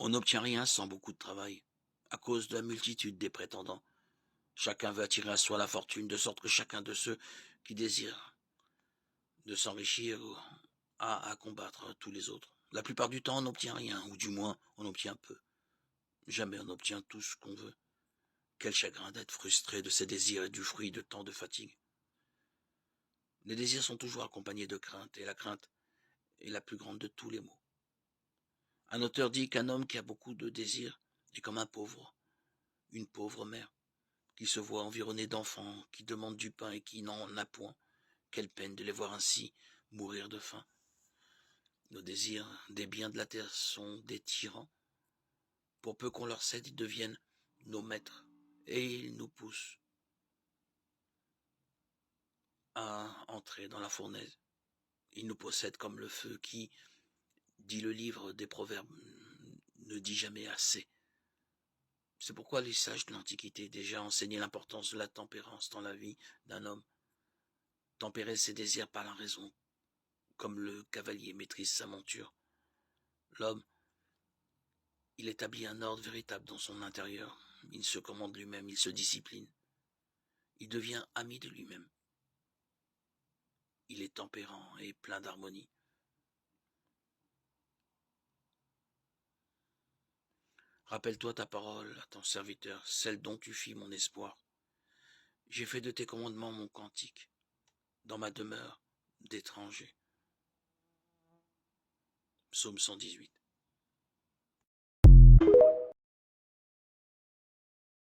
On n'obtient rien sans beaucoup de travail, à cause de la multitude des prétendants. Chacun veut attirer à soi la fortune, de sorte que chacun de ceux qui désirent de s'enrichir a à combattre tous les autres. La plupart du temps, on n'obtient rien, ou du moins, on obtient peu. Jamais on obtient tout ce qu'on veut. Quel chagrin d'être frustré de ses désirs et du fruit de tant de fatigue. Les désirs sont toujours accompagnés de crainte, et la crainte est la plus grande de tous les maux. Un auteur dit qu'un homme qui a beaucoup de désirs est comme un pauvre, une pauvre mère, qui se voit environnée d'enfants, qui demandent du pain et qui n'en a point. Quelle peine de les voir ainsi mourir de faim. Nos désirs des biens de la terre sont des tyrans. Pour peu qu'on leur cède, ils deviennent nos maîtres, et ils nous poussent à entrer dans la fournaise. Ils nous possèdent comme le feu qui, dit le livre des Proverbes, ne dit jamais assez. C'est pourquoi les sages de l'Antiquité déjà enseignaient l'importance de la tempérance dans la vie d'un homme. Tempérer ses désirs par la raison, comme le cavalier maîtrise sa monture. L'homme, il établit un ordre véritable dans son intérieur. Il se commande lui-même, il se discipline. Il devient ami de lui-même. Il est tempérant et plein d'harmonie. Rappelle-toi ta parole à ton serviteur, celle dont tu fis mon espoir. J'ai fait de tes commandements mon cantique, dans ma demeure d'étranger. Psaume 118.